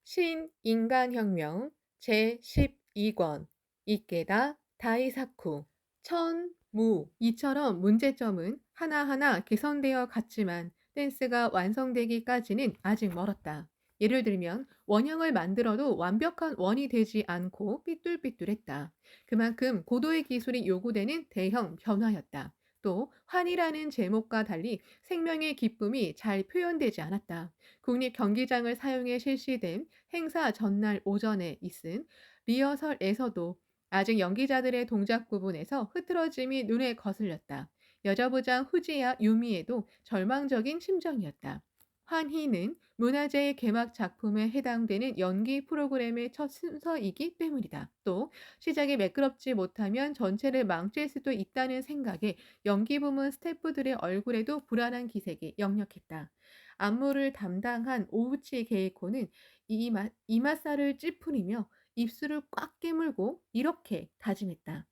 신인간혁명 제12권 이케다 다이사쿠 천무 이처럼 문제점은 하나하나 개선되어 갔지만 댄스가 완성되기까지는 아직 멀었다. 예를 들면 원형을 만들어도 완벽한 원이 되지 않고 삐뚤삐뚤했다. 그만큼 고도의 기술이 요구되는 대형 변화였다. 또 환이라는 제목과 달리 생명의 기쁨이 잘 표현되지 않았다. 국립 경기장을 사용해 실시된 행사 전날 오전에 있은 리허설에서도 아직 연기자들의 동작 부분에서 흐트러짐이 눈에 거슬렸다. 여자부장 후지야 유미에도 절망적인 심정이었다. 환희는 문화재의 개막 작품에 해당되는 연기 프로그램의 첫 순서이기 때문이다. 또 시작이 매끄럽지 못하면 전체를 망칠 수도 있다는 생각에 연기 부문 스태프들의 얼굴에도 불안한 기색이 역력했다. 안무를 담당한 오우치 게이코는 이마살을 찌푸리며 입술을 꽉 깨물고 이렇게 다짐했다.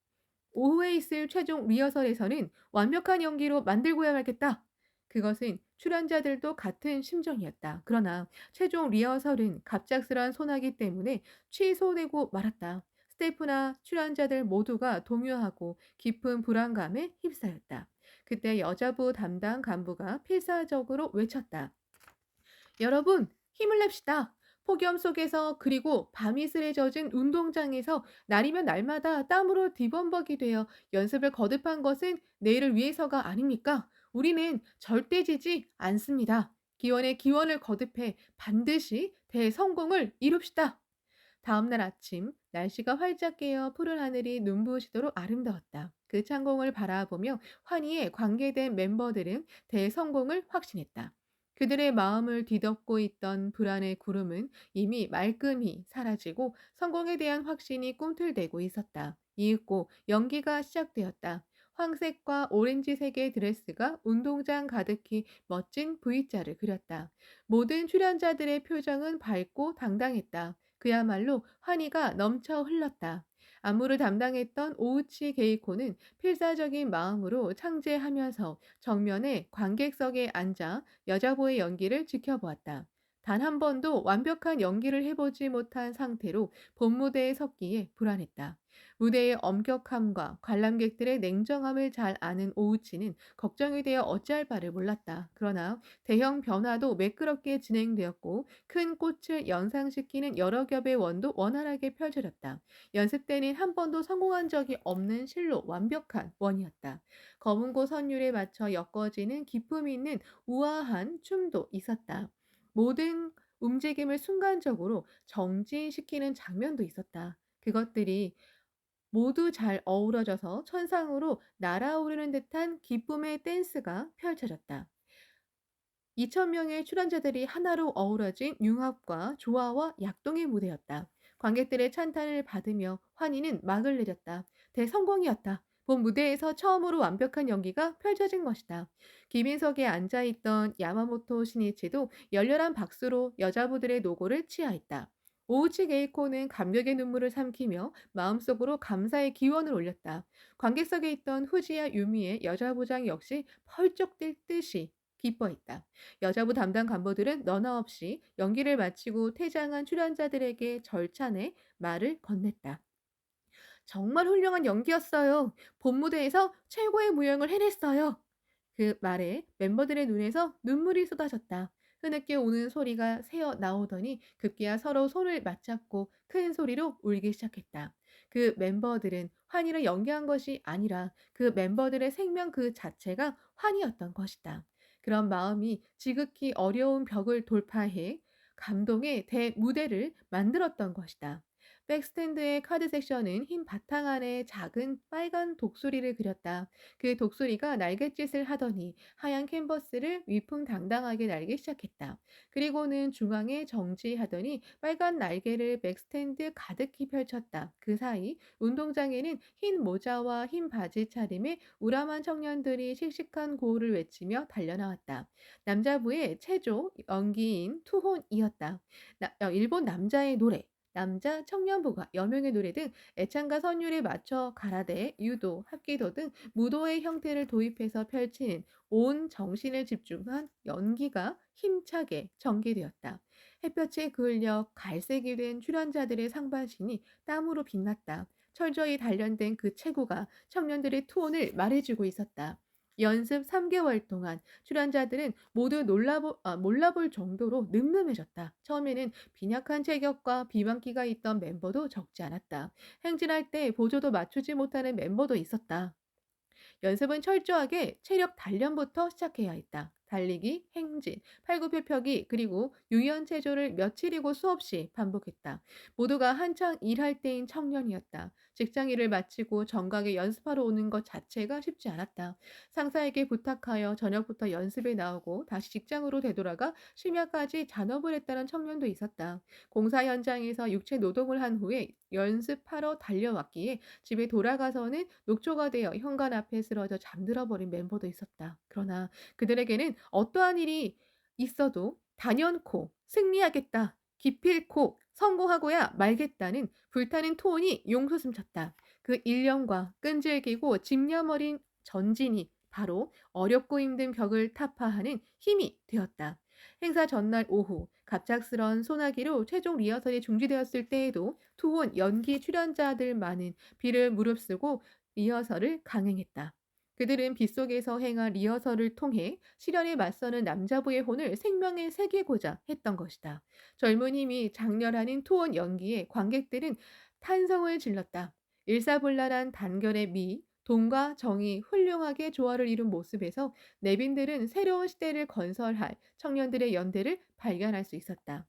오후에 있을 최종 리허설에서는 완벽한 연기로 만들고야 말겠다. 그것은 출연자들도 같은 심정이었다. 그러나 최종 리허설은 갑작스러운 소나기 때문에 취소되고 말았다. 스태프나 출연자들 모두가 동요하고 깊은 불안감에 휩싸였다. 그때 여자부 담당 간부가 필사적으로 외쳤다. 여러분, 힘을 냅시다. 폭염 속에서 그리고 밤이슬에 젖은 운동장에서 날이면 날마다 땀으로 뒤범벅이 되어 연습을 거듭한 것은 내일을 위해서가 아닙니까? 우리는 절대 지지 않습니다. 기원에 기원을 거듭해 반드시 대성공을 이룹시다. 다음 날 아침 날씨가 활짝 깨어 푸른 하늘이 눈부시도록 아름다웠다. 그 창공을 바라보며 환희에 관계된 멤버들은 대성공을 확신했다. 그들의 마음을 뒤덮고 있던 불안의 구름은 이미 말끔히 사라지고 성공에 대한 확신이 꿈틀대고 있었다. 이윽고 연기가 시작되었다. 황색과 오렌지색의 드레스가 운동장 가득히 멋진 V자를 그렸다. 모든 출연자들의 표정은 밝고 당당했다. 그야말로 환희가 넘쳐 흘렀다. 안무를 담당했던 오우치 게이코는 필사적인 마음으로 창제하면서 정면에 관객석에 앉아 여자보의 연기를 지켜보았다. 단 한 번도 완벽한 연기를 해보지 못한 상태로 본 무대에 섰기에 불안했다. 무대의 엄격함과 관람객들의 냉정함을 잘 아는 오우치는 걱정이 되어 어찌할 바를 몰랐다. 그러나 대형 변화도 매끄럽게 진행되었고 큰 꽃을 연상시키는 여러 겹의 원도 원활하게 펼쳐졌다. 연습 때는 한 번도 성공한 적이 없는 실로 완벽한 원이었다. 검은고 선율에 맞춰 엮어지는 기품 있는 우아한 춤도 있었다. 모든 움직임을 순간적으로 정지시키는 장면도 있었다. 그것들이 모두 잘 어우러져서 천상으로 날아오르는 듯한 기쁨의 댄스가 펼쳐졌다. 2,000명의 출연자들이 하나로 어우러진 융합과 조화와 약동의 무대였다. 관객들의 찬탄을 받으며 환희는 막을 내렸다. 대성공이었다. 본 무대에서 처음으로 완벽한 연기가 펼쳐진 것이다. 기빈석에 앉아있던 야마모토 신이치도 열렬한 박수로 여자부들의 노고를 치하했다. 오우치 게이코는 감격의 눈물을 삼키며 마음속으로 감사의 기원을 올렸다. 관객석에 있던 후지야 유미의 여자부장 역시 펄쩍 뛸 듯이 기뻐했다. 여자부 담당 간부들은 너나 없이 연기를 마치고 퇴장한 출연자들에게 절찬의 말을 건넸다. 정말 훌륭한 연기였어요. 본 무대에서 최고의 무용을 해냈어요. 그 말에 멤버들의 눈에서 눈물이 쏟아졌다. 흐느껴 오는 소리가 새어 나오더니 급기야 서로 손을 맞잡고 큰 소리로 울기 시작했다. 그 멤버들은 환희를 연기한 것이 아니라 그 멤버들의 생명 그 자체가 환희였던 것이다. 그런 마음이 지극히 어려운 벽을 돌파해 감동의 대무대를 만들었던 것이다. 백스탠드의 카드 섹션은 흰 바탕 안에 작은 빨간 독수리를 그렸다. 그 독수리가 날갯짓을 하더니 하얀 캔버스를 위풍당당하게 날기 시작했다. 그리고는 중앙에 정지하더니 빨간 날개를 백스탠드 가득히 펼쳤다. 그 사이 운동장에는 흰 모자와 흰 바지 차림의 우람한 청년들이 씩씩한 구호를 외치며 달려나왔다. 남자부의 체조 연기인 투혼이었다. 일본 남자의 노래 남자 청년부가 여명의 노래 등 애창가 선율에 맞춰 가라데, 유도, 합기도 등 무도의 형태를 도입해서 펼치는 온 정신을 집중한 연기가 힘차게 전개되었다. 햇볕에 그을려 갈색이 된 출연자들의 상반신이 땀으로 빛났다. 철저히 단련된 그 체구가 청년들의 투혼을 말해주고 있었다. 연습 3개월 동안 출연자들은 모두 몰라볼 정도로 늠름해졌다. 처음에는 빈약한 체격과 비만기가 있던 멤버도 적지 않았다. 행진할 때 보조도 맞추지 못하는 멤버도 있었다. 연습은 철저하게 체력 단련부터 시작해야 했다. 달리기, 행진, 팔굽혀펴기, 그리고 유연체조를 며칠이고 수없이 반복했다. 모두가 한창 일할 때인 청년이었다. 직장 일을 마치고 정각에 연습하러 오는 것 자체가 쉽지 않았다. 상사에게 부탁하여 저녁부터 연습에 나오고 다시 직장으로 되돌아가 심야까지 잔업을 했다는 청년도 있었다. 공사 현장에서 육체 노동을 한 후에 연습하러 달려왔기에 집에 돌아가서는 녹초가 되어 현관 앞에 쓰러져 잠들어 버린 멤버도 있었다. 그러나 그들에게는 어떠한 일이 있어도 단연코 승리하겠다, 기필코 성공하고야 말겠다는 불타는 토온이 용솟음쳤다. 그 일념과 끈질기고 집념 어린 전진이 바로 어렵고 힘든 벽을 타파하는 힘이 되었다. 행사 전날 오후 갑작스런 소나기로 최종 리허설이 중지되었을 때에도 투혼 연기 출연자들만은 비를 무릅쓰고 리허설을 강행했다. 그들은 빗속에서 행한 리허설을 통해 시련에 맞서는 남자부의 혼을 생명에 새기고자 했던 것이다. 젊은 힘이 장렬하는 투혼 연기에 관객들은 탄성을 질렀다. 일사불란한 단결의 미, 돈과 정이 훌륭하게 조화를 이룬 모습에서 내빈들은 새로운 시대를 건설할 청년들의 연대를 발견할 수 있었다.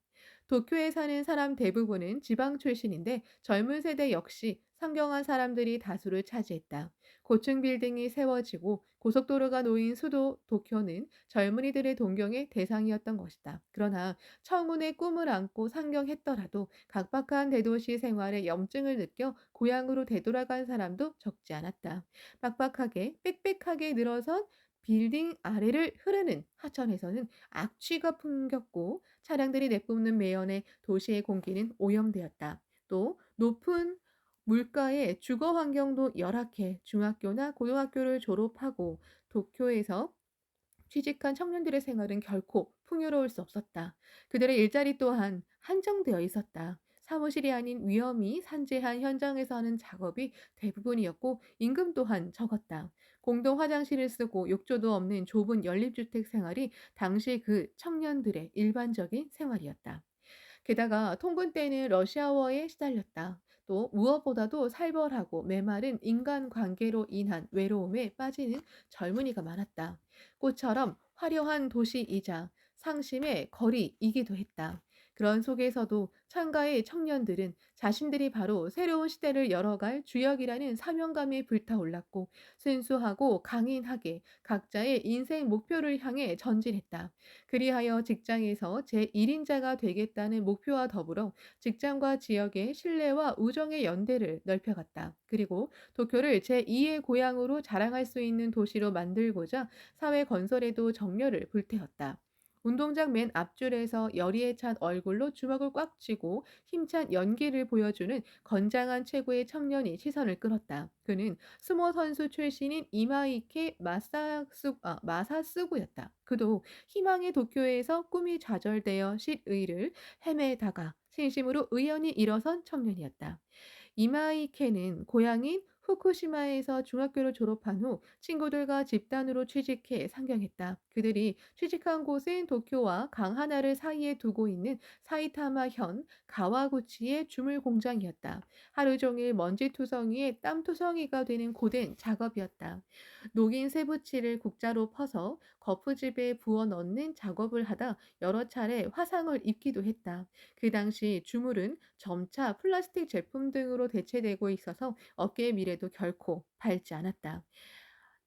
도쿄에 사는 사람 대부분은 지방 출신인데 젊은 세대 역시 상경한 사람들이 다수를 차지했다. 고층 빌딩이 세워지고 고속도로가 놓인 수도 도쿄는 젊은이들의 동경의 대상이었던 것이다. 그러나 청운의 꿈을 안고 상경했더라도 각박한 대도시 생활에 염증을 느껴 고향으로 되돌아간 사람도 적지 않았다. 빡빡하게 빽빽하게 늘어선 빌딩 아래를 흐르는 하천에서는 악취가 풍겼고 차량들이 내뿜는 매연에 도시의 공기는 오염되었다. 또 높은 물가의 주거 환경도 열악해 중학교나 고등학교를 졸업하고 도쿄에서 취직한 청년들의 생활은 결코 풍요로울 수 없었다. 그들의 일자리 또한 한정되어 있었다. 사무실이 아닌 위험이 산재한 현장에서 하는 작업이 대부분이었고 임금 또한 적었다. 공동 화장실을 쓰고 욕조도 없는 좁은 연립주택 생활이 당시 그 청년들의 일반적인 생활이었다. 게다가 통근 때는 러시아어에 시달렸다. 또 무엇보다도 살벌하고 메마른 인간관계로 인한 외로움에 빠지는 젊은이가 많았다. 꽃처럼 화려한 도시이자 상심의 거리이기도 했다. 그런 속에서도 창가의 청년들은 자신들이 바로 새로운 시대를 열어갈 주역이라는 사명감이 불타올랐고 순수하고 강인하게 각자의 인생 목표를 향해 전진했다. 그리하여 직장에서 제1인자가 되겠다는 목표와 더불어 직장과 지역의 신뢰와 우정의 연대를 넓혀갔다. 그리고 도쿄를 제2의 고향으로 자랑할 수 있는 도시로 만들고자 사회 건설에도 정열을 불태웠다. 운동장 맨 앞줄에서 열의에 찬 얼굴로 주먹을 꽉 쥐고 힘찬 연기를 보여주는 건장한 최고의 청년이 시선을 끌었다. 그는 스모 선수 출신인 이마이케 마사스구였다. 그도 희망의 도쿄에서 꿈이 좌절되어 실의를 헤매다가 진심으로 의연히 일어선 청년이었다. 이마이케는 고향인 후쿠시마에서 중학교를 졸업한 후 친구들과 집단으로 취직해 상경했다. 그들이 취직한 곳은 도쿄와 강 하나를 사이에 두고 있는 사이타마현 가와구치의 주물 공장이었다. 하루 종일 먼지투성이에 땀투성이가 되는 고된 작업이었다. 녹인 세부치를 국자로 퍼서 거푸집에 부어 넣는 작업을 하다 여러 차례 화상을 입기도 했다. 그 당시 주물은 점차 플라스틱 제품 등으로 대체되고 있어서 업계의 미래도 결코 밝지 않았다.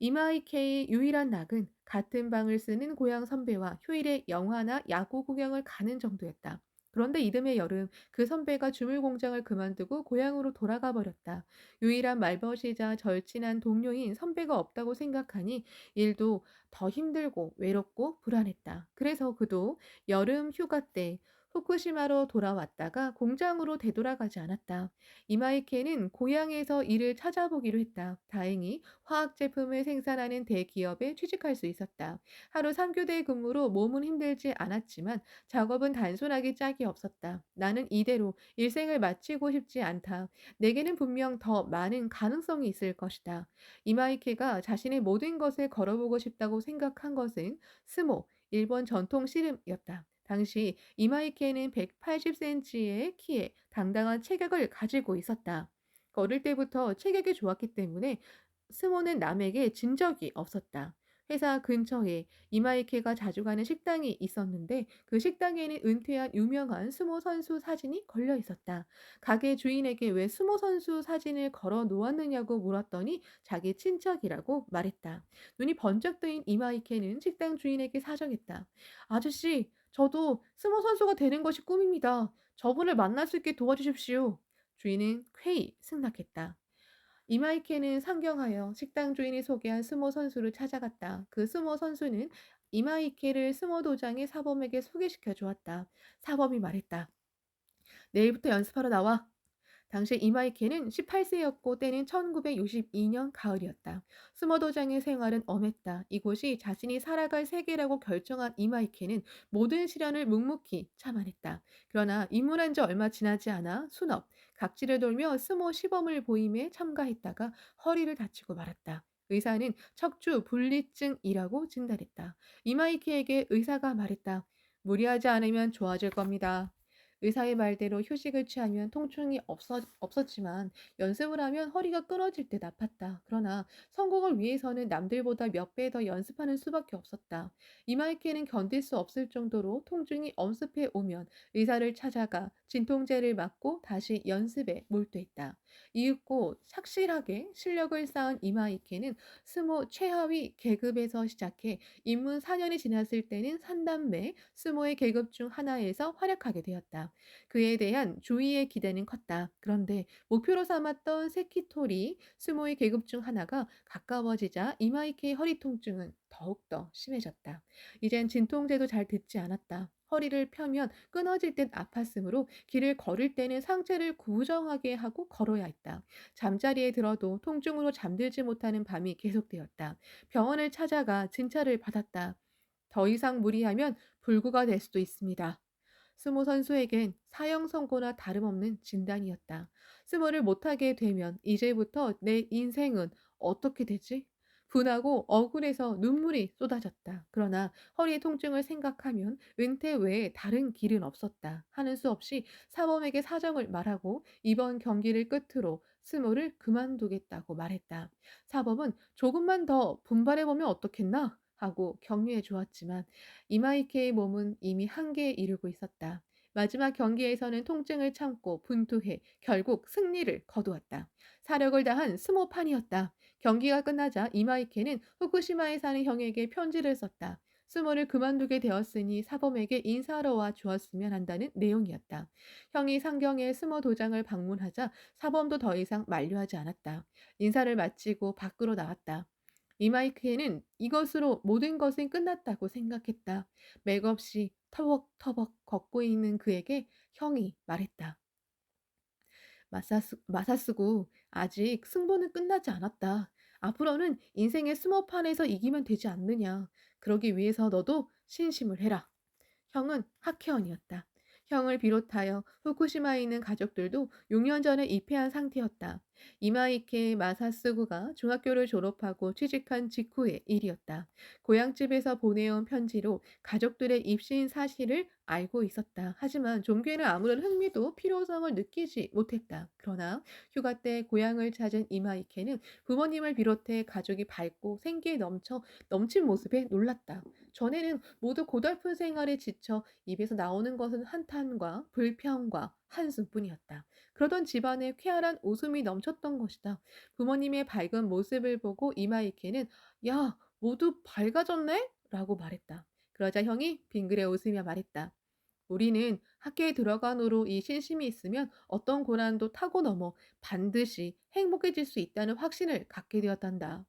이마이케의 유일한 낙은 같은 방을 쓰는 고향 선배와 휴일에 영화나 야구 구경을 가는 정도였다. 그런데 이듬해 여름 그 선배가 주물 공장을 그만두고 고향으로 돌아가 버렸다. 유일한 말벗이자 절친한 동료인 선배가 없다고 생각하니 일도 더 힘들고 외롭고 불안했다. 그래서 그도 여름 휴가 때 후쿠시마로 돌아왔다가 공장으로 되돌아가지 않았다. 이마이케는 고향에서 일을 찾아보기로 했다. 다행히 화학 제품을 생산하는 대기업에 취직할 수 있었다. 하루 3교대 근무로 몸은 힘들지 않았지만 작업은 단순하기 짝이 없었다. 나는 이대로 일생을 마치고 싶지 않다. 내게는 분명 더 많은 가능성이 있을 것이다. 이마이케가 자신의 모든 것을 걸어보고 싶다고 생각한 것은 스모, 일본 전통 씨름이었다. 당시 이마이케는 180cm의 키에 당당한 체격을 가지고 있었다. 어릴 때부터 체격이 좋았기 때문에 스모는 남에게 진 적이 없었다. 회사 근처에 이마이케가 자주 가는 식당이 있었는데 그 식당에는 은퇴한 유명한 스모 선수 사진이 걸려 있었다. 가게 주인에게 왜 스모 선수 사진을 걸어 놓았느냐고 물었더니 자기 친척이라고 말했다. 눈이 번쩍 뜨인 이마이케는 식당 주인에게 사정했다. 아저씨, 저도 스모 선수가 되는 것이 꿈입니다. 저분을 만날 수 있게 도와주십시오. 주인은 쾌히 승낙했다. 이마이케는 상경하여 식당 주인이 소개한 스모 선수를 찾아갔다. 그 스모 선수는 이마이케를 스모 도장의 사범에게 소개시켜 주었다. 사범이 말했다. 내일부터 연습하러 나와. 당시 이마이케는 18세였고 때는 1962년 가을이었다. 스모도장의 생활은 엄했다. 이곳이 자신이 살아갈 세계라고 결정한 이마이케는 모든 시련을 묵묵히 참아냈다. 그러나 입문한 지 얼마 지나지 않아 순업, 각지를 돌며 스모 시범을 보임에 참가했다가 허리를 다치고 말았다. 의사는 척추 분리증이라고 진단했다. 이마이케에게 의사가 말했다. 무리하지 않으면 좋아질 겁니다. 의사의 말대로 휴식을 취하면 통증이 없었지만 연습을 하면 허리가 끊어질 듯 아팠다. 그러나 성공을 위해서는 남들보다 몇 배 더 연습하는 수밖에 없었다. 이마이케는 견딜 수 없을 정도로 통증이 엄습해 오면 의사를 찾아가 진통제를 맞고 다시 연습에 몰두했다. 이윽고 착실하게 실력을 쌓은 이마이케는 스모 최하위 계급에서 시작해 입문 4년이 지났을 때는 산단매 스모의 계급 중 하나에서 활약하게 되었다. 그에 대한 주위의 기대는 컸다. 그런데 목표로 삼았던 세키토리 스모의 계급 중 하나가 가까워지자 이마이케의 허리 통증은 더욱더 심해졌다. 이젠 진통제도 잘 듣지 않았다. 허리를 펴면 끊어질 듯 아팠으므로 길을 걸을 때는 상체를 고정하게 하고 걸어야 했다. 잠자리에 들어도 통증으로 잠들지 못하는 밤이 계속되었다. 병원을 찾아가 진찰을 받았다. 더 이상 무리하면 불구가 될 수도 있습니다. 스모 선수에겐 사형 선고나 다름없는 진단이었다. 스모를 못하게 되면 이제부터 내 인생은 어떻게 되지? 분하고 억울해서 눈물이 쏟아졌다. 그러나 허리의 통증을 생각하면 은퇴 외에 다른 길은 없었다. 하는 수 없이 사범에게 사정을 말하고 이번 경기를 끝으로 스모를 그만두겠다고 말했다. 사범은 조금만 더 분발해보면 어떻겠나? 하고 격려해 주었지만 이마이케의 몸은 이미 한계에 이르고 있었다. 마지막 경기에서는 통증을 참고 분투해 결국 승리를 거두었다. 사력을 다한 스모판이었다. 경기가 끝나자 이마이케는 후쿠시마에 사는 형에게 편지를 썼다. 스모를 그만두게 되었으니 사범에게 인사하러 와 주었으면 한다는 내용이었다. 형이 상경의 스모 도장을 방문하자 사범도 더 이상 만류하지 않았다. 인사를 마치고 밖으로 나왔다. 이마이크에는 이것으로 모든 것은 끝났다고 생각했다. 맥없이 터벅터벅 걷고 있는 그에게 형이 말했다. 마사스구, 아직 승부는 끝나지 않았다. 앞으로는 인생의 스모판에서 이기면 되지 않느냐. 그러기 위해서 너도 신심을 해라. 형은 하케원이었다. 형을 비롯하여 후쿠시마에 있는 가족들도 6년 전에 입회한 상태였다. 이마이케 마사스구가 중학교를 졸업하고 취직한 직후의 일이었다. 고향집에서 보내온 편지로 가족들의 입시인 사실을 알고 있었다. 하지만 종교에는 아무런 흥미도 필요성을 느끼지 못했다. 그러나 휴가 때 고향을 찾은 이마이케는 부모님을 비롯해 가족이 밝고 생기에 넘친 모습에 놀랐다. 전에는 모두 고달픈 생활에 지쳐 입에서 나오는 것은 한탄과 불평과 한숨뿐이었다. 그러던 집안에 쾌활한 웃음이 넘쳤던 것이다. 부모님의 밝은 모습을 보고 이마이케는 야, 모두 밝아졌네? 라고 말했다. 그러자 형이 빙그레 웃으며 말했다. 우리는 학교에 들어간 후로 이 신심이 있으면 어떤 고난도 타고 넘어 반드시 행복해질 수 있다는 확신을 갖게 되었단다.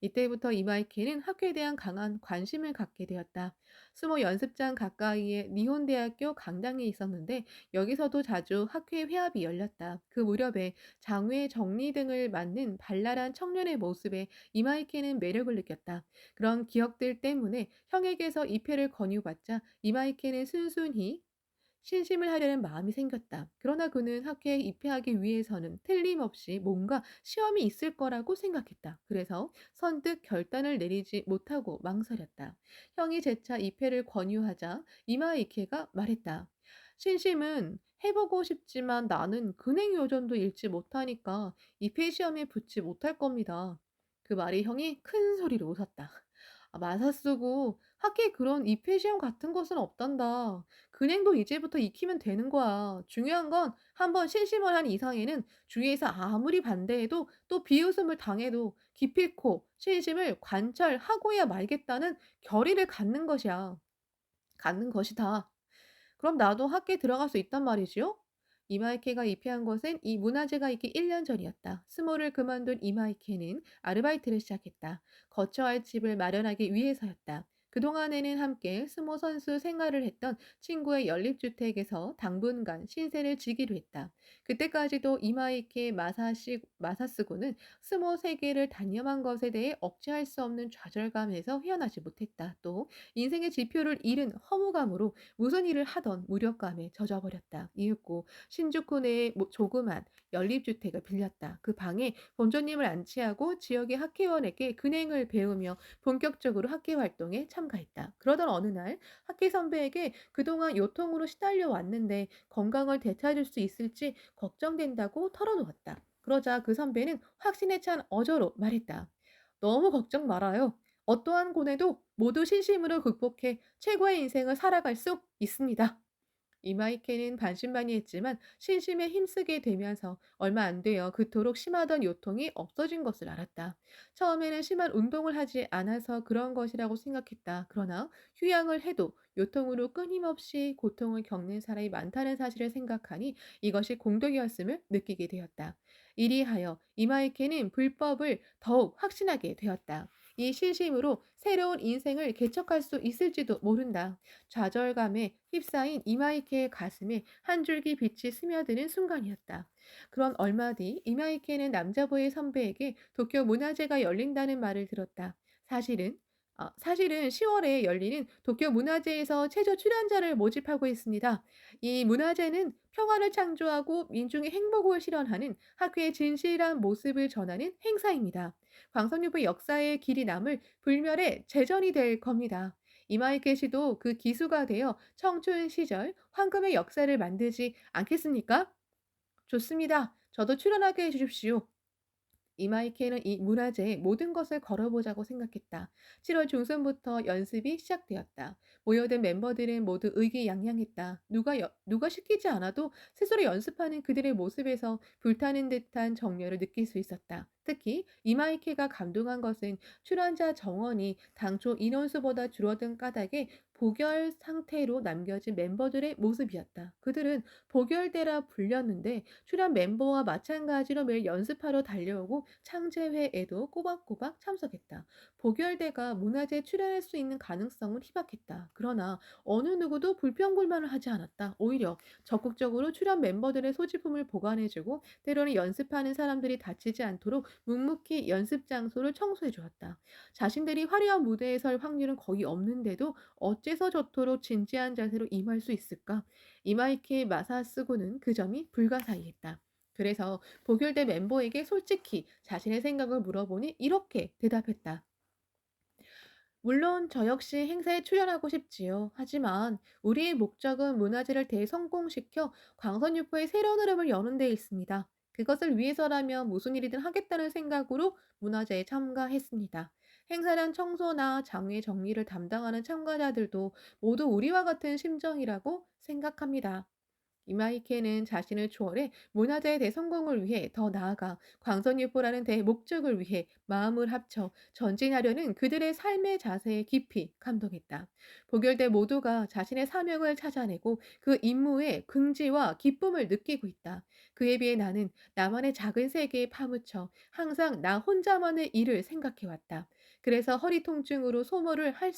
이때부터 이마이케는 학교에 대한 강한 관심을 갖게 되었다. 스모 연습장 가까이에 니혼대학교 강당이 있었는데 여기서도 자주 학회 회합이 열렸다. 그 무렵에 장외 정리 등을 맡는 발랄한 청년의 모습에 이마이케는 매력을 느꼈다. 그런 기억들 때문에 형에게서 입회를 권유받자 이마이케는 순순히 신심을 하려는 마음이 생겼다. 그러나 그는 학회에 입회하기 위해서는 틀림없이 뭔가 시험이 있을 거라고 생각했다. 그래서 선뜻 결단을 내리지 못하고 망설였다. 형이 재차 입회를 권유하자 이마이케가 말했다. 신심은 해보고 싶지만 나는 근행 요전도 읽지 못하니까 입회 시험에 붙지 못할 겁니다. 그 말에 형이 큰 소리로 웃었다. 아, 마사 쓰고 학교에 그런 입회 시험 같은 것은 없단다. 근행도 이제부터 익히면 되는 거야. 중요한 건 한번 실심을 한 이상에는 주위에서 아무리 반대해도 또 비웃음을 당해도 기필코 신심을 관철하고야 말겠다는 결의를 갖는 것이다. 그럼 나도 학교에 들어갈 수 있단 말이지요? 이마이케가 입회한 것은 이 문화재가 있기 1년 전이었다. 스모를 그만둔 이마이케는 아르바이트를 시작했다. 거처할 집을 마련하기 위해서였다. 그동안에는 함께 스모 선수 생활을 했던 친구의 연립주택에서 당분간 신세를 지기로 했다. 그때까지도 이마이케 마사스고는 스모 세계를 단념한 것에 대해 억제할 수 없는 좌절감에서 헤어나지 못했다. 또 인생의 지표를 잃은 허무감으로 무슨 일을 하던 무력감에 젖어버렸다. 이윽고 신주쿠 내에 조그만 연립주택을 빌렸다. 그 방에 본조님을 안치하고 지역의 학회원에게 근행을 배우며 본격적으로 학회 활동에 참가했다. 그러던 어느 날 학회 선배에게 그동안 요통으로 시달려 왔는데 건강을 되찾을 수 있을지 걱정된다고 털어놓았다. 그러자 그 선배는 확신에 찬 어조로 말했다. 너무 걱정 말아요. 어떠한 고뇌도 모두 신심으로 극복해 최고의 인생을 살아갈 수 있습니다. 이마이케는 반신반의했지만 신심에 힘쓰게 되면서 얼마 안 되어 그토록 심하던 요통이 없어진 것을 알았다. 처음에는 심한 운동을 하지 않아서 그런 것이라고 생각했다. 그러나 휴양을 해도 요통으로 끊임없이 고통을 겪는 사람이 많다는 사실을 생각하니 이것이 공덕이었음을 느끼게 되었다. 이리하여 이마이케는 불법을 더욱 확신하게 되었다. 이 신심으로 새로운 인생을 개척할 수 있을지도 모른다. 좌절감에 휩싸인 이마이케의 가슴에 한 줄기 빛이 스며드는 순간이었다. 그런 얼마 뒤 이마이케는 남자부의 선배에게 도쿄 문화제가 열린다는 말을 들었다. 사실은 10월에 열리는 도쿄 문화제에서 최저 출연자를 모집하고 있습니다. 이 문화제는 평화를 창조하고 민중의 행복을 실현하는 학회의 진실한 모습을 전하는 행사입니다. 광선유의 역사의 길이 남을 불멸의 제전이 될 겁니다. 이마이케 씨도 그 기수가 되어 청춘 시절 황금의 역사를 만들지 않겠습니까? 좋습니다. 저도 출연하게 해 주십시오. 이마이케는 이 문화제에 모든 것을 걸어보자고 생각했다. 7월 중순부터 연습이 시작되었다. 모여든 멤버들은 모두 의기양양했다. 누가 시키지 않아도 스스로 연습하는 그들의 모습에서 불타는 듯한 정열을 느낄 수 있었다. 특히 이마이케가 감동한 것은 출연자 정원이 당초 인원수보다 줄어든 까닭에 복열 상태로 남겨진 member들의 모습이었다. 그들은 복열대라 불렸는데 출연 멤버와 마찬가지로 매일 연습하러 달려오고 창제회에도 꼬박꼬박 참석했다. 복열대가 문화제에 출연할 수 있는 가능성은 희박했다. 그러나 어느 누구도 불평불만을 하지 않았다. 오히려 적극적으로 출연 멤버들의 소지품을 보관해주고 때로는 연습하는 사람들이 다치지 않도록 묵묵히 연습 장소를 청소해 주었다. 자신들이 화려한 무대에 설 확률은 거의 없는데도 어째서 저토록 진지한 자세로 임할 수 있을까? 이마이케 마사스고는 그 점이 불가사의했다. 그래서 복율대 멤버에게 솔직히 자신의 생각을 물어보니 이렇게 대답했다. 물론 저 역시 행사에 출연하고 싶지요. 하지만 우리의 목적은 문화재를 대성공시켜 광선유포의 새로운 흐름을 여는 데 있습니다. 그것을 위해서라면 무슨 일이든 하겠다는 생각으로 문화제에 참가했습니다. 행사장 청소나 장외 정리를 담당하는 참가자들도 모두 우리와 같은 심정이라고 생각합니다. 이마이케는 자신을 초월해 문화재의 대성공을 위해 더 나아가 광선유포라는 대목적을 위해 마음을 합쳐 전진하려는 그들의 삶의 자세에 깊이 감동했다. 보결대 모두가 자신의 사명을 찾아내고 그 임무에 긍지와 기쁨을 느끼고 있다. 그에 비해 나는 나만의 작은 세계에 파묻혀 항상 나 혼자만의 일을 생각해왔다. 그래서 허리 통증으로 스모를 할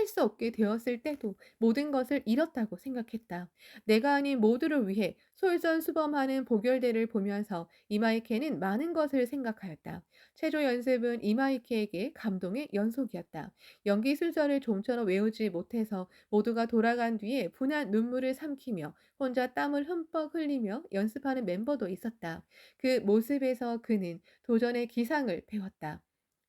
수 없게 되었을 때도 모든 것을 잃었다고 생각했다. 내가 아닌 모두를 위해 솔선수범하는 보결대를 보면서 이마이케는 많은 것을 생각하였다. 체조 연습은 이마이케에게 감동의 연속이었다. 연기 순서를 좀처럼 외우지 못해서 모두가 돌아간 뒤에 분한 눈물을 삼키며 혼자 땀을 흠뻑 흘리며 연습하는 멤버도 있었다. 그 모습에서 그는 도전의 기상을 배웠다.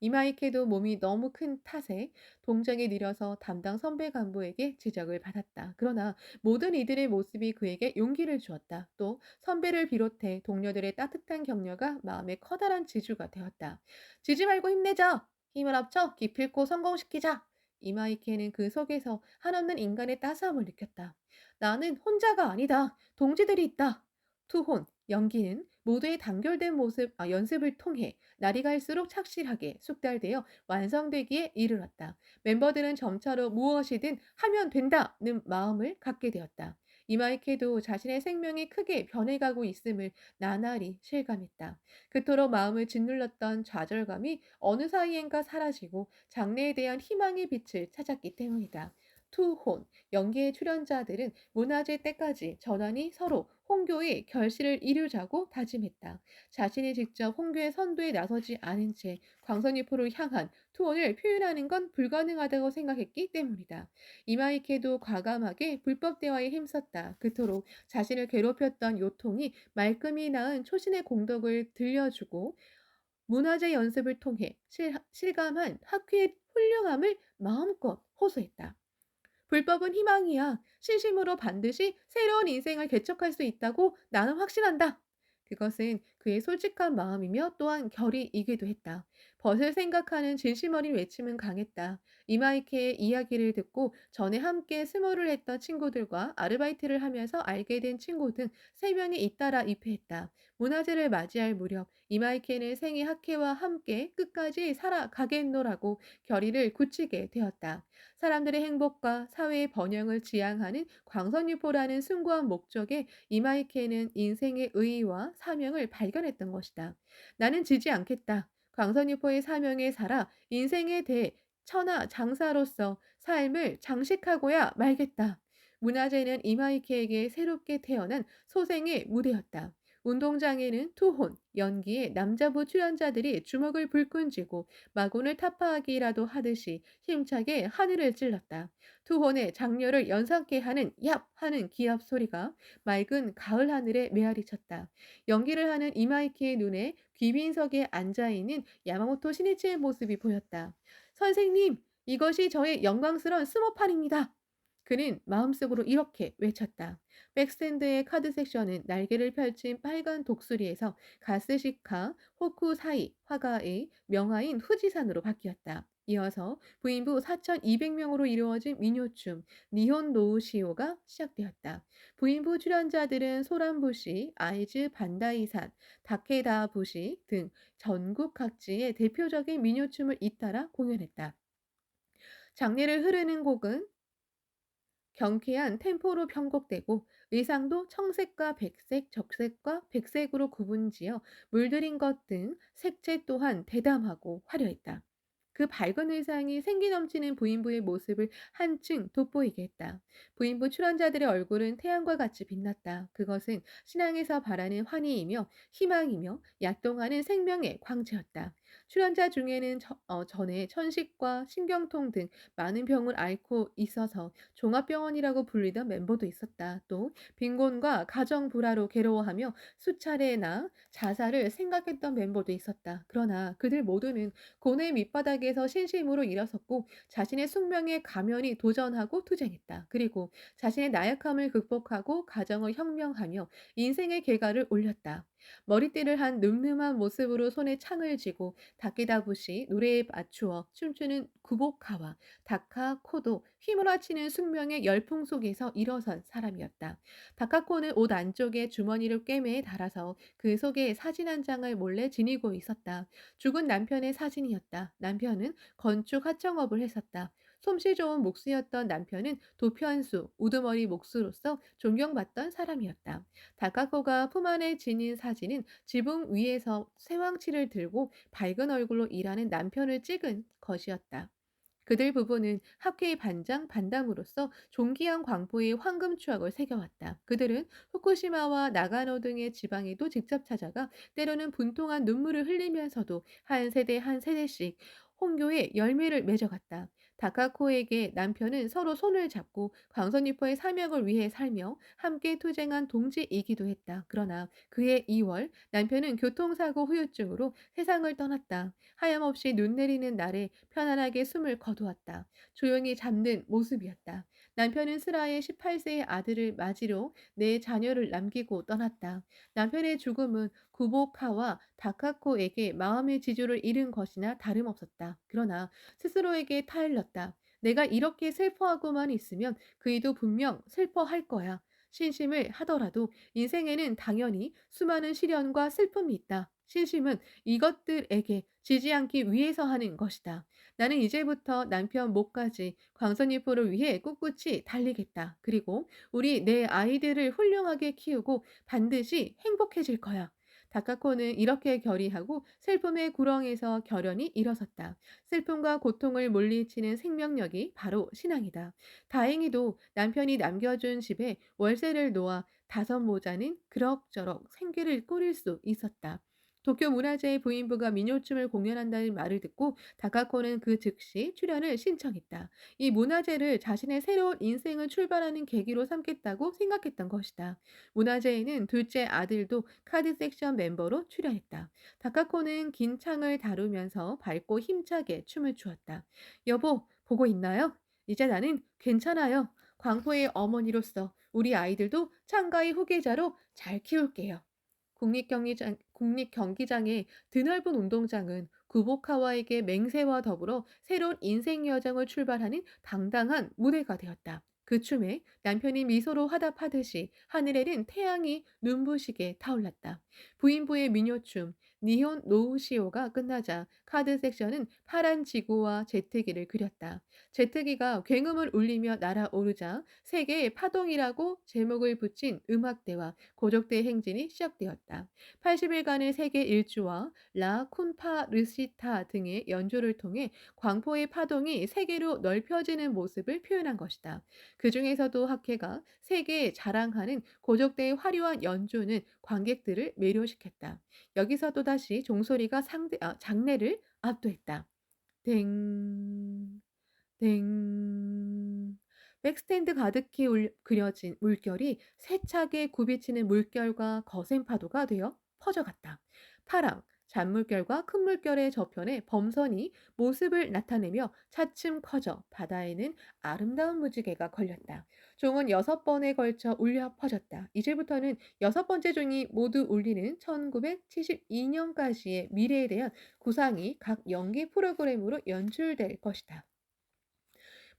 이마이케도 몸이 너무 큰 탓에 동작이 느려서 담당 선배 간부에게 지적을 받았다. 그러나 모든 이들의 모습이 그에게 용기를 주었다. 또 선배를 비롯해 동료들의 따뜻한 격려가 마음에 커다란 지주가 되었다. 지지 말고 힘내자! 힘을 합쳐 기필코 성공시키자! 이마이케는 그 속에서 한없는 인간의 따스함을 느꼈다. 나는 혼자가 아니다. 동지들이 있다. 투혼, 연기는 모두의 단결된 연습을 통해 날이 갈수록 착실하게 숙달되어 완성되기에 이르렀다. 멤버들은 점차로 무엇이든 하면 된다는 마음을 갖게 되었다. 이마이케도 자신의 생명이 크게 변해가고 있음을 나날이 실감했다. 그토록 마음을 짓눌렀던 좌절감이 어느 사이엔가 사라지고 장래에 대한 희망의 빛을 찾았기 때문이다. 투혼, 연기의 출연자들은 문화제 때까지 전환이 서로 홍교의 결실을 이루자고 다짐했다. 자신이 직접 홍교의 선두에 나서지 않은 채 광선유포를 향한 투혼을 표현하는 건 불가능하다고 생각했기 때문이다. 이마이케도 과감하게 불법 대화에 힘썼다. 그토록 자신을 괴롭혔던 요통이 말끔히 낳은 초신의 공덕을 들려주고 문화재 연습을 통해 실감한 학회의 훌륭함을 마음껏 호소했다. 불법은 희망이야. 진심으로 반드시 새로운 인생을 개척할 수 있다고 나는 확신한다. 그것은 그의 솔직한 마음이며 또한 결의이기도 했다. 벗을 생각하는 진심 어린 외침은 강했다. 이마이케의 이야기를 듣고 전에 함께 스모를 했던 친구들과 아르바이트를 하면서 알게 된 친구 등 3명이 잇따라 입회했다. 문화제를 맞이할 무렵 이마이케는 생애 학회와 함께 끝까지 살아가겠노라고 결의를 굳히게 되었다. 사람들의 행복과 사회의 번영을 지향하는 광선유포라는 숭고한 목적에 이마이케는 인생의 의의와 사명을 발견했던 것이다. 나는 지지 않겠다. 광선유포의 사명에 살아 인생에 대해 천하 장사로서 삶을 장식하고야 말겠다. 문화재는 이마이케에게 새롭게 태어난 소생의 무대였다. 운동장에는 투혼, 연기의 남자부 출연자들이 주먹을 불끈 쥐고 마군을 타파하기라도 하듯이 힘차게 하늘을 찔렀다. 투혼의 장렬을 연상케 하는 얍! 하는 기합 소리가 맑은 가을 하늘에 메아리쳤다. 연기를 하는 이마이키의 눈에 귀빈석에 앉아있는 야마모토 시니치의 모습이 보였다. 선생님, 이것이 저의 영광스러운 스모판입니다. 그는 마음속으로 이렇게 외쳤다. 백스탠드의 카드 섹션은 날개를 펼친 빨간 독수리에서 가스시카 호쿠사이 화가의 명화인 후지산으로 바뀌었다. 이어서 부인부 4,200명으로 이루어진 민요춤 니혼 노우시오가 시작되었다. 부인부 출연자들은 소란부시, 아이즈 반다이산, 다케다 부시 등 전국 각지의 대표적인 민요춤을 잇따라 공연했다. 장례를 흐르는 곡은 경쾌한 템포로 편곡되고 의상도 청색과 백색, 적색과 백색으로 구분지어 물들인 것 등 색채 또한 대담하고 화려했다. 그 밝은 의상이 생기 넘치는 부인부의 모습을 한층 돋보이게 했다. 부인부 출연자들의 얼굴은 태양과 같이 빛났다. 그것은 신앙에서 바라는 환희이며 희망이며 약동하는 생명의 광채였다. 출연자 중에는 전에 천식과 신경통 등 많은 병을 앓고 있어서 종합병원이라고 불리던 멤버도 있었다. 또 빈곤과 가정 불화로 괴로워하며 수차례나 자살을 생각했던 멤버도 있었다. 그러나 그들 모두는 고뇌의 밑바닥에서 신심으로 일어섰고 자신의 숙명에 가면히 도전하고 투쟁했다. 그리고 자신의 나약함을 극복하고 가정을 혁명하며 인생의 계가를 올렸다. 머리띠를 한 늠름한 모습으로 손에 창을 쥐고 다케다부시 노래에 맞추어 춤추는 구보카와 다카코도 휘몰아치는 숙명의 열풍 속에서 일어선 사람이었다. 다카코는 옷 안쪽에 주머니를 꿰매에 달아서 그 속에 사진 한 장을 몰래 지니고 있었다. 죽은 남편의 사진이었다. 남편은 건축 하청업을 했었다. 솜씨 좋은 목수였던 남편은 도편수, 우두머리 목수로서 존경받던 사람이었다. 다카코가 품 안에 지닌 사진은 지붕 위에서 쇠왕치를 들고 밝은 얼굴로 일하는 남편을 찍은 것이었다. 그들 부부는 합회의 반장 반담으로서 존귀한 광포의 황금 추억을 새겨왔다. 그들은 후쿠시마와 나가노 등의 지방에도 직접 찾아가 때로는 분통한 눈물을 흘리면서도 한 세대 한 세대씩 혼교의 열매를 맺어갔다. 다카코에게 남편은 서로 손을 잡고 광선유포의 사명을 위해 살며 함께 투쟁한 동지이기도 했다. 그러나 그해 2월 남편은 교통사고 후유증으로 세상을 떠났다. 하염없이 눈 내리는 날에 편안하게 숨을 거두었다. 조용히 잠든 모습이었다. 남편은 슬하에 18세의 아들을 맞이로 네 자녀를 남기고 떠났다. 남편의 죽음은 구보카와 다카코에게 마음의 지주를 잃은 것이나 다름없었다. 그러나 스스로에게 타일렀다. 내가 이렇게 슬퍼하고만 있으면 그이도 분명 슬퍼할 거야. 신심을 하더라도 인생에는 당연히 수많은 시련과 슬픔이 있다. 신심은 이것들에게 지지 않기 위해서 하는 것이다. 나는 이제부터 남편 목까지 광선유포를 위해 꿋꿋이 달리겠다. 그리고 우리 내 아이들을 훌륭하게 키우고 반드시 행복해질 거야. 다카코는 이렇게 결의하고 슬픔의 구렁에서 결연히 일어섰다. 슬픔과 고통을 물리치는 생명력이 바로 신앙이다. 다행히도 남편이 남겨준 집에 월세를 놓아 다섯 모자는 그럭저럭 생계를 꾸릴 수 있었다. 도쿄 문화재의 부인부가 민요춤을 공연한다는 말을 듣고 다카코는 그 즉시 출연을 신청했다. 이 문화재를 자신의 새로운 인생을 출발하는 계기로 삼겠다고 생각했던 것이다. 문화재에는 둘째 아들도 카드 섹션 멤버로 출연했다. 다카코는 긴 창을 다루면서 밝고 힘차게 춤을 추었다. 여보, 보고 있나요? 이제 나는 괜찮아요. 광포의 어머니로서 우리 아이들도 창가의 후계자로 잘 키울게요. 국립경기장의 드넓은 운동장은 구보카와에게 맹세와 더불어 새로운 인생 여정을 출발하는 당당한 무대가 되었다. 그 춤에 남편이 미소로 화답하듯이 하늘에는 태양이 눈부시게 타올랐다. 부인부의 민요춤 니혼 노우시오가 끝나자 카드 섹션은 파란 지구와 제트기를 그렸다. 제트기가 굉음을 울리며 날아오르자 세계의 파동이라고 제목을 붙인 음악대와 고적대 행진이 시작되었다. 80일간의 세계 일주와 라 쿤파 르시타 등의 연주를 통해 광포의 파동이 세계로 넓혀지는 모습을 표현한 것이다. 그 중에서도 학회가 세계에 자랑하는 고적대의 화려한 연주는 관객들을 매료시켰다. 여기서 또다시 종소리가 장내를 압도했다. 댕, 댕. 백스탠드 가득히 그려진 물결이 세차게 굽이치는 물결과 거센 파도가 되어 퍼져갔다. 파랑, 잔물결과 큰 물결의 저편에 범선이 모습을 나타내며 차츰 커져 바다에는 아름다운 무지개가 걸렸다. 종은 6번에 걸쳐 울려 퍼졌다. 이제부터는 6번째 종이 모두 울리는 1972년까지의 미래에 대한 구상이 각 연기 프로그램으로 연출될 것이다.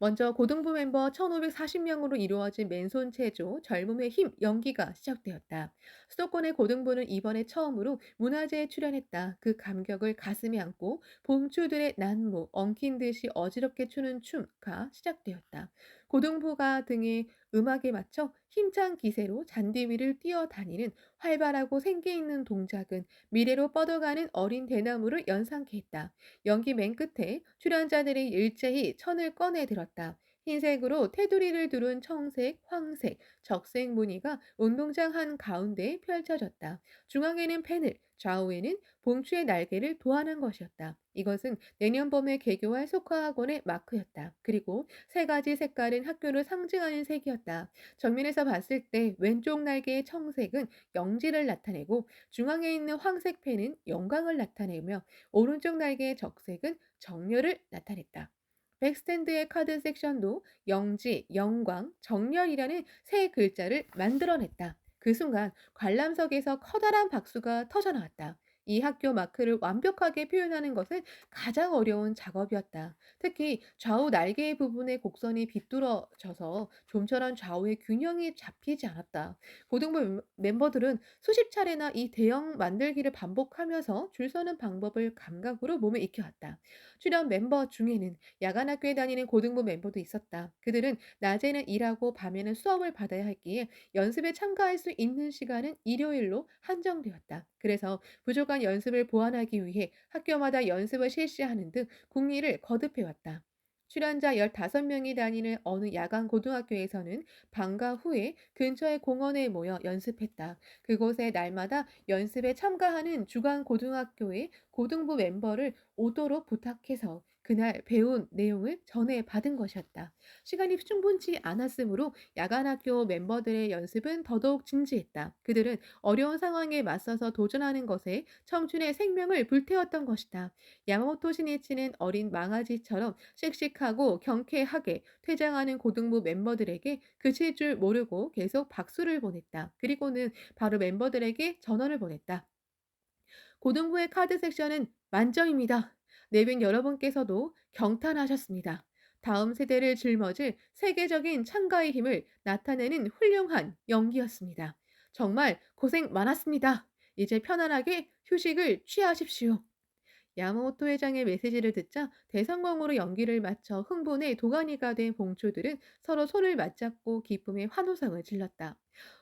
먼저 고등부 멤버 1,540명으로 이루어진 맨손 체조 젊음의 힘 연기가 시작되었다. 수도권의 고등부는 이번에 처음으로 문화제에 출연했다. 그 감격을 가슴에 안고 봉추들의 난무, 엉킨 듯이 어지럽게 추는 춤가 시작되었다. 고등부가 등의 음악에 맞춰 힘찬 기세로 잔디 위를 뛰어다니는 활발하고 생기 있는 동작은 미래로 뻗어가는 어린 대나무를 연상케 했다. 연기 맨 끝에 출연자들이 일제히 천을 꺼내 들었다. 흰색으로 테두리를 두른 청색, 황색, 적색 무늬가 운동장 한 가운데에 펼쳐졌다. 중앙에는 펜을, 좌우에는 봉추의 날개를 도안한 것이었다. 이것은 내년 봄에 개교할 속화학원의 마크였다. 그리고 세 가지 색깔은 학교를 상징하는 색이었다. 정면에서 봤을 때 왼쪽 날개의 청색은 영지를 나타내고 중앙에 있는 황색 펜은 영광을 나타내며 오른쪽 날개의 적색은 정열을 나타냈다. 백스탠드의 카드 섹션도 영지, 영광, 정열이라는 세 글자를 만들어냈다. 그 순간 관람석에서 커다란 박수가 터져나왔다. 이 학교 마크를 완벽하게 표현하는 것은 가장 어려운 작업이었다. 특히 좌우 날개 부분의 곡선이 비뚤어져서 좀처럼 좌우의 균형이 잡히지 않았다. 고등부 멤버들은 수십 차례나 이 대형 만들기를 반복하면서 줄 서는 방법을 감각으로 몸에 익혀왔다. 출연 멤버 중에는 야간 학교에 다니는 고등부 멤버도 있었다. 그들은 낮에는 일하고 밤에는 수업을 받아야 했기에 연습에 참가할 수 있는 시간은 일요일로 한정되었다. 그래서 부족한 연습을 보완하기 위해 학교마다 연습을 실시하는 등 국리를 거듭해왔다. 출연자 15명이 다니는 어느 야간 고등학교에서는 방과 후에 근처의 공원에 모여 연습했다. 그곳에 날마다 연습에 참가하는 주간 고등학교의 고등부 멤버를 오도록 부탁해서 그날 배운 내용을 전해 받은 것이었다. 시간이 충분치 않았으므로 야간 학교 멤버들의 연습은 더더욱 진지했다. 그들은 어려운 상황에 맞서서 도전하는 것에 청춘의 생명을 불태웠던 것이다. 야마모토 시니치는 어린 망아지처럼 씩씩하고 경쾌하게 퇴장하는 고등부 멤버들에게 그칠 줄 모르고 계속 박수를 보냈다. 그리고는 바로 멤버들에게 전원을 보냈다. 고등부의 카드 섹션은 만점입니다. 내빈 여러분께서도 경탄하셨습니다. 다음 세대를 짊어질 세계적인 참가의 힘을 나타내는 훌륭한 연기였습니다. 정말 고생 많았습니다. 이제 편안하게 휴식을 취하십시오. 야마모토 회장의 메시지를 듣자 대성공으로 연기를 마쳐 흥분에 도가니가 된 봉초들은 서로 손을 맞잡고 기쁨의 환호성을 질렀다.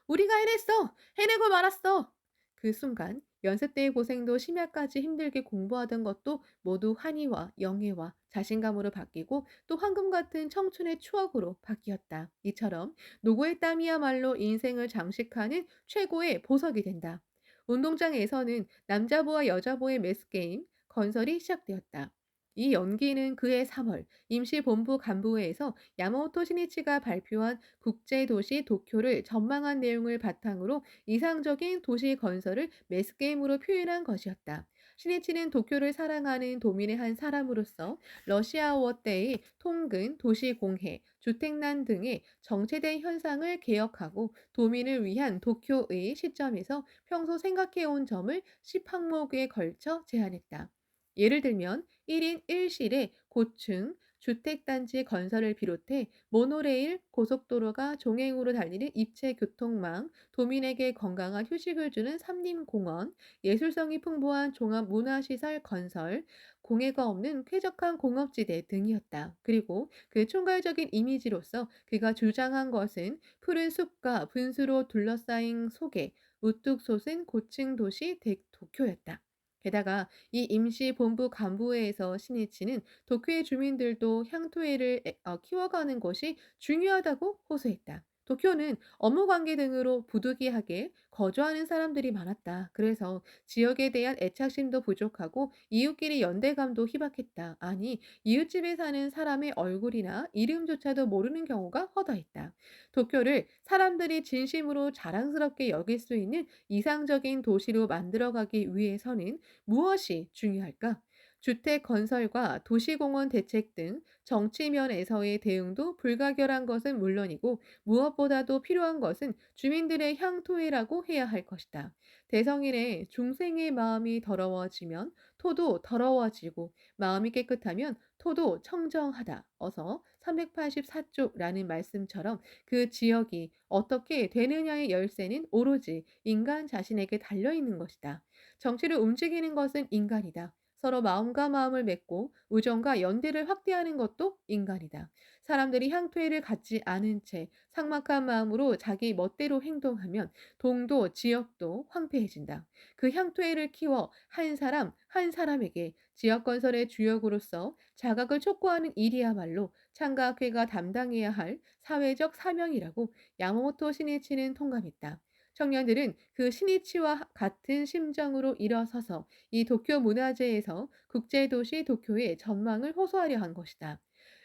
우리가 해냈어! 해내고 말았어! 그 순간 연습 때의 고생도 심야까지 힘들게 공부하던 것도 모두 환희와 영예와 자신감으로 바뀌고 또 황금 같은 청춘의 추억으로 바뀌었다. 이처럼 노고의 땀이야말로 인생을 장식하는 최고의 보석이 된다. 운동장에서는 남자부와 여자부의 매스게임, 건설이 시작되었다. 이 연기는 그해 3월 임시본부 간부회에서 야마모토 시니치가 발표한 국제도시 도쿄를 전망한 내용을 바탕으로 이상적인 도시 건설을 매스게임으로 표현한 것이었다. 시니치는 도쿄를 사랑하는 도민의 한 사람으로서 러시아워 때의 통근, 도시공해, 주택난 등의 정체된 현상을 개혁하고 도민을 위한 도쿄의 시점에서 평소 생각해온 점을 10항목에 걸쳐 제안했다. 예를 들면 1인 1실의 고층 주택단지 건설을 비롯해 모노레일, 고속도로가 종행으로 달리는 입체 교통망, 도민에게 건강한 휴식을 주는 삼림공원, 예술성이 풍부한 종합문화시설 건설, 공해가 없는 쾌적한 공업지대 등이었다. 그리고 그 총괄적인 이미지로서 그가 주장한 것은 푸른 숲과 분수로 둘러싸인 속에 우뚝 솟은 고층 도시 도쿄였다. 게다가 이 임시본부 간부회에서 신이치는 도쿄의 주민들도 향토회를 키워가는 것이 중요하다고 호소했다. 도쿄는 업무 관계 등으로 부득이하게 거주하는 사람들이 많았다. 그래서 지역에 대한 애착심도 부족하고 이웃끼리 연대감도 희박했다. 아니, 이웃집에 사는 사람의 얼굴이나 이름조차도 모르는 경우가 허다했다. 도쿄를 사람들이 진심으로 자랑스럽게 여길 수 있는 이상적인 도시로 만들어가기 위해서는 무엇이 중요할까? 주택 건설과 도시공원 대책 등 정치면에서의 대응도 불가결한 것은 물론이고 무엇보다도 필요한 것은 주민들의 향토회라고 해야 할 것이다. 대성인의 중생의 마음이 더러워지면 토도 더러워지고 마음이 깨끗하면 토도 청정하다. 어서 384쪽라는 말씀처럼 그 지역이 어떻게 되느냐의 열쇠는 오로지 인간 자신에게 달려 있는 것이다. 정치를 움직이는 것은 인간이다. 서로 마음과 마음을 맺고 우정과 연대를 확대하는 것도 인간이다. 사람들이 향토회를 갖지 않은 채 삭막한 마음으로 자기 멋대로 행동하면 동도 지역도 황폐해진다. 그 향토회를 키워 한 사람 한 사람에게 지역 건설의 주역으로서 자각을 촉구하는 일이야말로 창가학회가 담당해야 할 사회적 사명이라고 야마모토 시니치는 통감했다. 청년들은 그 시니치와 같은 심정으로 일어서서 이 도쿄 문화재에서 국제도시 도쿄의 전망을 호소하려 한 것이다.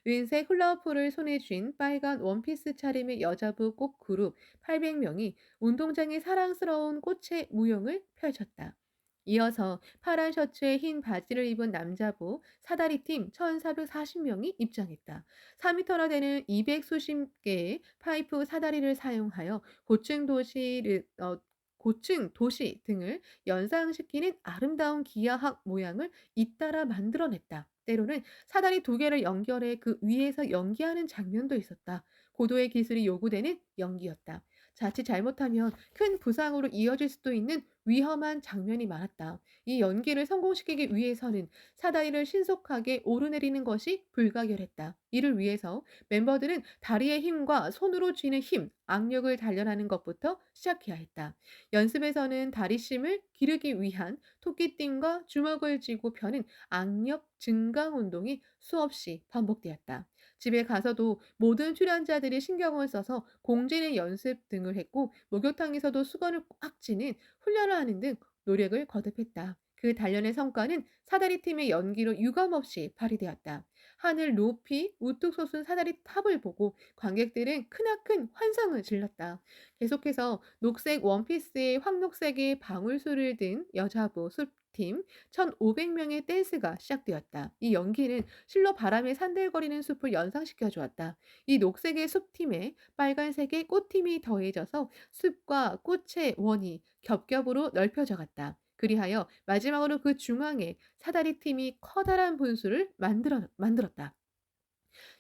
은색 훌라후프를 손에 쥔 빨간 원피스 차림의 여자부 꼭 그룹 800명이 운동장에 사랑스러운 꽃의 무용을 펼쳤다. 이어서 파란 셔츠에 흰 바지를 입은 남자부 사다리팀 1,440명이 입장했다. 4미터나 되는 200 수십 개의 파이프 사다리를 사용하여 고층 도시를 고층 도시 등을 연상시키는 아름다운 기하학 모양을 잇따라 만들어냈다. 때로는 사다리 두 개를 연결해 그 위에서 연기하는 장면도 있었다. 고도의 기술이 요구되는 연기였다. 자칫 잘못하면 큰 부상으로 이어질 수도 있는 위험한 장면이 많았다. 이 연기를 성공시키기 위해서는 사다리를 신속하게 오르내리는 것이 불가결했다. 이를 위해서 멤버들은 다리의 힘과 손으로 쥐는 힘, 악력을 단련하는 것부터 시작해야 했다. 연습에서는 다리심을 기르기 위한 토끼띠과 주먹을 쥐고 펴는 악력 증강 운동이 수없이 반복되었다. 집에 가서도 모든 출연자들이 신경을 써서 공진의 연습 등을 했고 목욕탕에서도 수건을 꽉 쥐는 훈련을 하는 등 노력을 거듭했다. 그 단련의 성과는 사다리 팀의 연기로 유감없이 발휘되었다. 하늘 높이 우뚝 솟은 사다리 탑을 보고 관객들은 크나큰 환상을 질렀다. 계속해서 녹색 원피스에 황록색의 방울술을 든 여자부 숲팀 1,500명의 댄스가 시작되었다. 이 연기는 실로 바람에 산들거리는 숲을 연상시켜 주었다. 이 녹색의 숲팀에 빨간색의 꽃팀이 더해져서 숲과 꽃의 원이 겹겹으로 넓혀져 갔다. 그리하여 마지막으로 그 중앙에 사다리 팀이 커다란 분수를 만들었다.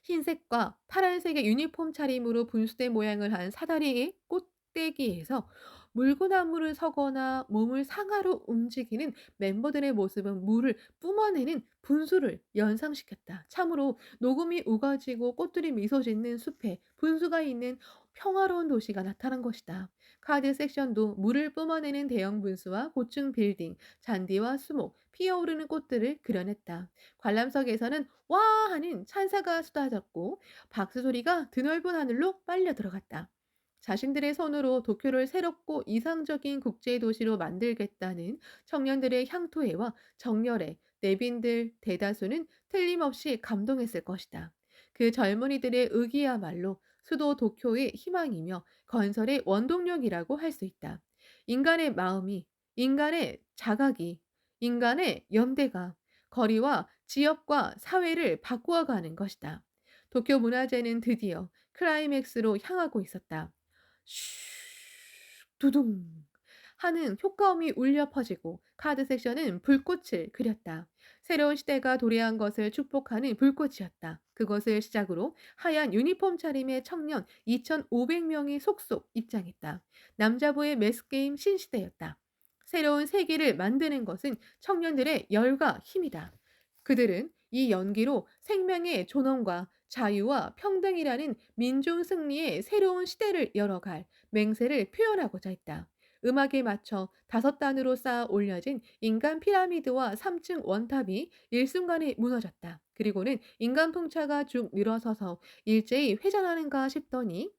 흰색과 파란색의 유니폼 차림으로 분수대 모양을 한 사다리의 꼭대기에서 물구나무를 서거나 몸을 상하로 움직이는 멤버들의 모습은 물을 뿜어내는 분수를 연상시켰다. 참으로 녹음이 우거지고 꽃들이 미소 짓는 숲에 분수가 있는 평화로운 도시가 나타난 것이다. 카드 섹션도 물을 뿜어내는 대형 분수와 고층 빌딩, 잔디와 수목, 피어오르는 꽃들을 그려냈다. 관람석에서는 와 하는 찬사가 쏟아졌고 박수 소리가 드넓은 하늘로 빨려 들어갔다. 자신들의 손으로 도쿄를 새롭고 이상적인 국제 도시로 만들겠다는 청년들의 향토해와 정열에 내빈들 대다수는 틀림없이 감동했을 것이다. 그 젊은이들의 의기야말로 수도 도쿄의 희망이며 건설의 원동력이라고 할 수 있다. 인간의 마음이, 인간의 자각이, 인간의 연대가 거리와 지역과 사회를 바꾸어가는 것이다. 도쿄 문화재는 드디어 클라이맥스로 향하고 있었다. 슈 두둥 하는 효과음이 울려 퍼지고 카드 섹션은 불꽃을 그렸다. 새로운 시대가 도래한 것을 축복하는 불꽃이었다. 그것을 시작으로 하얀 유니폼 차림의 청년 2,500명이 속속 입장했다. 남자부의 매스게임 신시대였다. 새로운 세계를 만드는 것은 청년들의 열과 힘이다. 그들은 이 연기로 생명의 존엄과 자유와 평등이라는 민중 승리의 새로운 시대를 열어갈 맹세를 표현하고자 했다. 음악에 맞춰 5단으로 쌓아 올려진 인간 피라미드와 3층 원탑이 일순간에 무너졌다. 그리고는 인간 풍차가 쭉 늘어서서 일제히 회전하는가 싶더니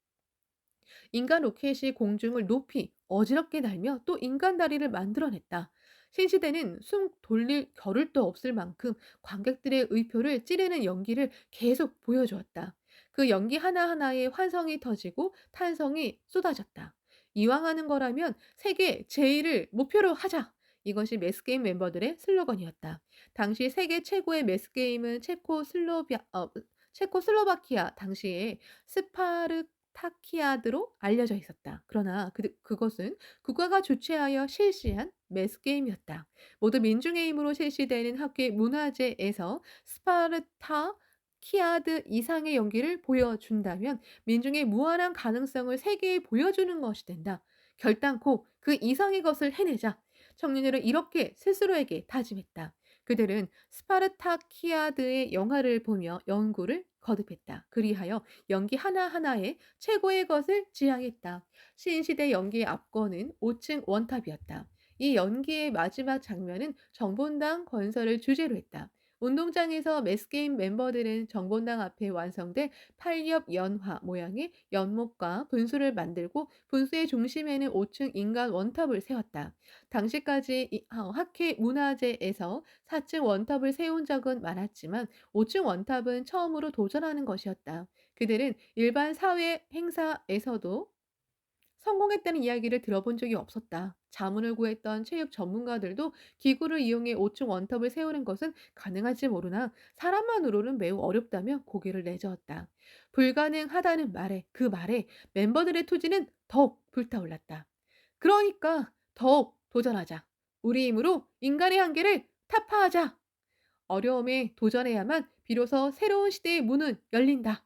인간 로켓이 공중을 높이 어지럽게 날며 또 인간 다리를 만들어냈다. 신시대는 숨 돌릴 겨를도 없을 만큼 관객들의 의표를 찌르는 연기를 계속 보여주었다. 그 연기 하나하나에 환성이 터지고 탄성이 쏟아졌다. 이왕 하는 거라면 세계 제일을 목표로 하자. 이것이 매스게임 멤버들의 슬로건이었다. 당시 세계 최고의 매스게임은 체코슬로바키아 당시에 스파르타키아드로 알려져 있었다. 그러나 그것은 국가가 주최하여 실시한 매스게임이었다. 모두 민중의 힘으로 실시되는 학교 문화제에서 스파르타키아드 이상의 연기를 보여준다면 민중의 무한한 가능성을 세계에 보여주는 것이 된다. 결단코 그 이상의 것을 해내자. 청년들은 이렇게 스스로에게 다짐했다. 그들은 스파르타키아드의 영화를 보며 연구를 거듭했다. 그리하여 연기 하나하나에 최고의 것을 지향했다. 신시대 연기의 압권은 5층 원탑이었다. 이 연기의 마지막 장면은 정본당 건설을 주제로 했다. 운동장에서 매스게임 멤버들은 정본당 앞에 완성된 팔엽 연화 모양의 연못과 분수를 만들고 분수의 중심에는 5층 인간 원탑을 세웠다. 당시까지 학회 문화제에서 4층 원탑을 세운 적은 많았지만 5층 원탑은 처음으로 도전하는 것이었다. 그들은 일반 사회 행사에서도 성공했다는 이야기를 들어본 적이 없었다. 자문을 구했던 체육 전문가들도 기구를 이용해 5층 원탑을 세우는 것은 가능할지 모르나 사람만으로는 매우 어렵다며 고개를 내저었다. 불가능하다는 말에 그 말에 멤버들의 투지는 더욱 불타올랐다. 그러니까 더욱 도전하자. 우리 힘으로 인간의 한계를 타파하자. 어려움에 도전해야만 비로소 새로운 시대의 문은 열린다.